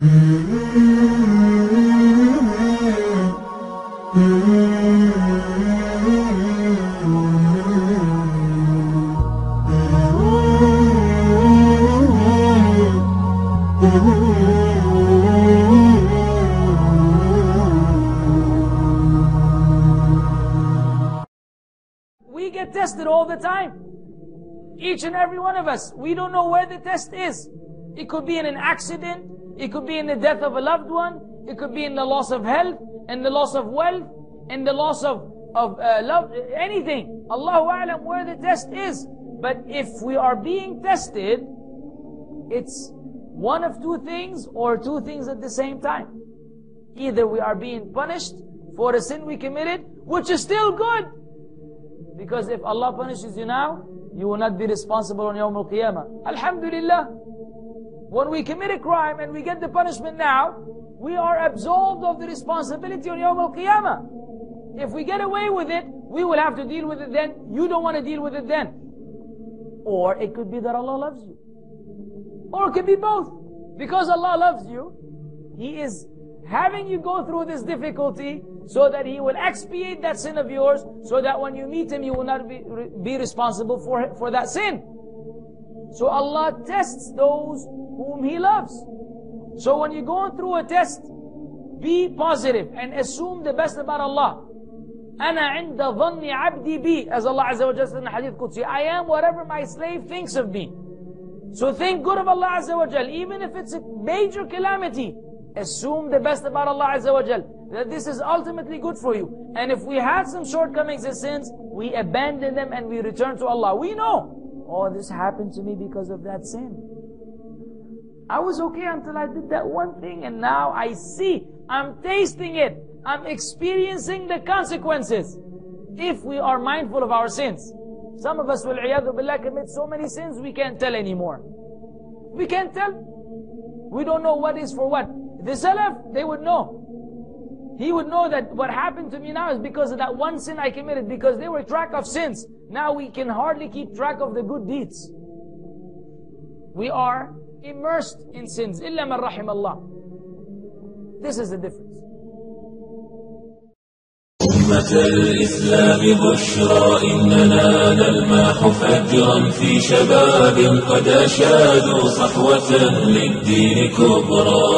We get tested all the time. Each and every one of us. We don't know where the test is. It could be in an accident. It could be in the death of a loved one. It could be in the loss of health, in the loss of wealth, in the loss of love, anything. Allahu A'lam where the test is. But if we are being tested, it's one of two things or two things at the same time. Either we are being punished for a sin we committed, which is still good. Because if Allah punishes you now, you will not be responsible on Yawm al-Qiyamah. Alhamdulillah. When we commit a crime and we get the punishment now, we are absolved of the responsibility on Yawm al-Qiyamah. If we get away with it, we will have to deal with it then. You don't want to deal with it then. Or it could be that Allah loves you. Or it could be both. Because Allah loves you, He is having you go through this difficulty so that He will expiate that sin of yours, so that when you meet Him, you will not be responsible for that sin. So Allah tests those whom He loves. So when you're going through a test, be positive and assume the best about Allah. أَنَا عِنْدَ ظَنِّ عَبْدِي بِي, as Allah Azza wa Jalla said in the Hadith Qudsi, I am whatever my slave thinks of me. So think good of Allah Azza wa Jalla, even if it's a major calamity. Assume the best about Allah Azza wa Jalla, that this is ultimately good for you. And if we had some shortcomings and sins, we abandon them and we return to Allah. We know, oh, this happened to me because of that sin. I was okay until I did that one thing, and now I see, I'm tasting it, I'm experiencing the consequences. If we are mindful of our sins. Some of us, wal-'iyadhu billah, commit so many sins we can't tell anymore. We can't tell. We don't know what is for what. The Salaf, they would know. He would know that what happened to me now is because of that one sin I committed, because they were track of sins. Now we can hardly keep track of the good deeds. We are immersed in sins. إِلَّا مَنْ رَحِمَ اللَّهِ. This is the difference. أمة الإسلام بشرى إننا نلمح فجرا في شباب قد أشادوا صحوة للدين كبرى.